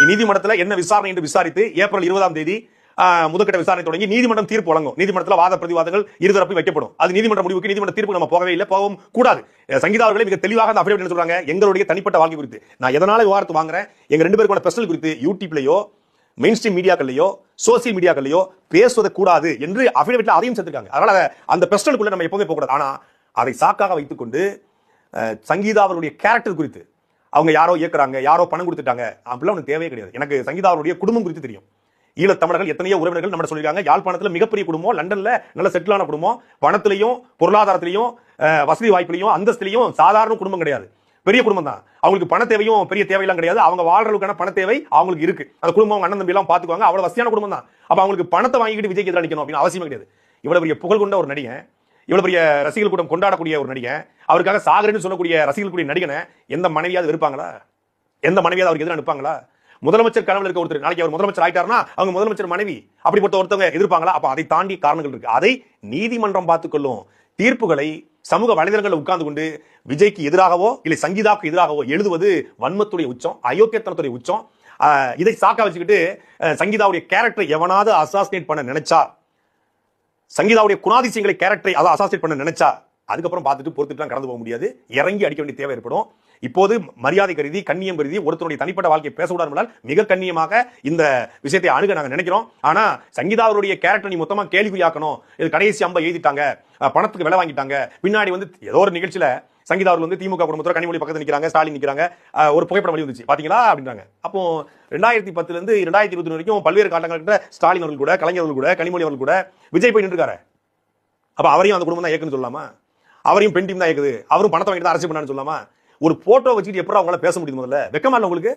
நீதிமன்றத்துல என்ன விசாரணை என்று விசாரித்து ஏப்ரல் 20ஆம் தேதி முதற்கட்ட விசாரணை தொடங்கி நீதிமன்றம் தீர்ப்பு வழங்கும். நீதிமன்றத்தில் வாத பிரதிவாதங்கள் இருதரப்பு வைக்கப்படும். அது நீதிமன்ற முடிவுக்கு நீதிமன்ற தீர்ப்பு நம்ம போகவே இல்லை, போகவும் கூடாது. சங்கீதா அவர்களே மிக தெளிவாக அந்த அஃபிடவிட் சொல்றாங்க, எங்களுடைய தனிப்பட்ட வாழ்க்கை குறித்து நான் எதனால விவாதத்தை வாங்குறேன், எங்க 2 பேருக்கான பர்சனல் குறித்து யூடியூப்லயோ மெயின் ஸ்ட்ரீம் மீடியாக்கள்லயோ சோசியல் மீடியாக்கள்லயோ பேசுவதை கூடாது என்று அஃபிடவிட்ல அதையும் சேர்த்திருக்காங்க. அதனால அந்த பர்சனலுக்குள்ள நம்ம எப்பவுமே போகக்கூடாது. ஆனா அதை சாக்காக வைத்துக்கொண்டு சங்கீதா அவர்களுடைய கேரக்டர் குறித்து அவங்க யாரோ இயக்குறாங்க, யாரோ பணம் கொடுத்துட்டாங்க அப்படிலாம் ஒன்று தேவையே கிடையாது. எனக்கு சங்கீதா அவருடைய குடும்பம் குறித்து தெரியும். ஈழத்தமிழர்கள் எத்தனையோ உறவினர்கள் நம்ம சொல்லியிருக்காங்க. யாழ்ப்பாணத்தில் மிகப்பெரிய குடும்பம், லண்டன்ல நல்ல செட்டிலான குடும்பம், பணத்திலையும் பொருளாதாரத்திலையும் வசதி வாய்ப்பிலையும் அந்தஸ்திலையும் சாதாரண குடும்பம் கிடையாது, பெரிய குடும்பம் தான். அவங்களுக்கு பண தேவையும் பெரிய தேவையெல்லாம் கிடையாது. அவங்க வாழ்றதுக்கான பண தேவை அவங்களுக்கு இருக்கு. அந்த குடும்பம் அவங்க அண்ணன் தம்பி எல்லாம் பாத்துக்குவாங்க. அவ்வளவு வசதியான குடும்பம் தான். அப்ப அவங்களுக்கு பணத்தை வாங்கிட்டு விஜய்க்கு எதிராக நிக்கணும் அப்படின்னு அவசியம் கிடையாது. இவ்வளவு பெரிய புகழ் கொண்ட ஒரு நடிகன், இவ்வளவு பெரிய ரசிகர்கள் கூட்டம் கொண்டாடக்கூடிய ஒரு நடிகன், அவருக்காக சாகரன்னு சொல்லக்கூடிய ரசிகர்கள் கூடிய நடிகனை எந்த மனைவியாவது இருப்பாங்களா? எந்த மனைவியாவது அவருக்கு எதிராக நிற்பாங்களா? முதலமைச்சர் கனவுல இருக்க ஒருத்தர் நாளைக்கு அவர் முதலமைச்சர் ஆயிட்டாருன்னா அவங்க முதலமைச்சர் மனைவி அப்படிப்பட்ட ஒருத்தவங்க எதிர்ப்பாங்களா? அப்ப அதை தாண்டி காரணங்கள் இருக்கு. அதை நீதிமன்றம் பார்த்துக்கொள்ளும். தீர்ப்புகளை சமூக வலைதளங்களில் உட்கார்ந்து கொண்டு விஜய்க்கு எதிராகவோ இல்லை சங்கீதாவுக்கு எதிராகவோ எழுதுவது வன்மத்துடைய உச்சம், அயோக்கியத்தனத்துடைய உச்சம். இதை சாக்கா வச்சுக்கிட்டு சங்கீதாவுடைய கேரக்டரை எவனாவது அசாசினேட் பண்ண நினைச்சா, சங்கீதாவுடைய குணாதிசயங்களை கேரக்டரை அதை அசாசினேட் பண்ண நினைச்சா அதுக்கப்புறம் பார்த்துட்டு பொறுத்துட்டு கடந்து போக முடியாது. இறங்கி அடிக்க வேண்டிய தேவை ஏற்படும். இப்போது மரியாதை கருதி கண்ணியம் கருதி ஒருத்தருடைய தனிப்பட்ட வாழ்க்கையை பேசக்கூடாது, மிக கண்ணியமாக இந்த விஷயத்தை அணுக நாங்க நினைக்கிறோம். ஆனா சங்கீதாவுடைய கேரக்டர் நீ மொத்தமா கேள்விக்குறியாக்கணும், இது கடைசி அம்ப எழுதிட்டாங்க, பணத்துக்கு விலை வாங்கிட்டாங்க. பின்னாடி ஏதோ ஒரு நிகழ்ச்சியில சங்கீதா அவர்கள் திமுக குடும்பத்தோட கனிமொழி பக்கத்துல நிக்கிறாங்க, ஸ்டாலின் நிக்கிறாங்க, ஒரு புகைப்படம் வெளி வந்துச்சு பாத்தீங்களா அப்படின்றாங்க. அப்போ 2010 இருந்து 2021 வரைக்கும் பல்வேறு காலங்கள்கிட்ட ஸ்டாலின் அவர்கள் கூட, கலைஞர் அவர்கள் கூட, கனிமொழி அவர்கள் கூட விஜய் போய் நின்றுக்காரு. அப்ப அவரையும் அந்த குடும்பம் தான் இயக்குன்னு சொல்லலாமா? அவரையும் பெண் டீம் தான் இயக்குது, அவரும் பணத்தை வாங்கிட்டு அரசியல் பண்ணான்னு சொல்லலாமா? ஒரு போட்டோ வச்சுட்டு எப்படி அவங்களால பேச முடியுது? முதல்ல வெக்கமா இல்ல உங்களுக்கு?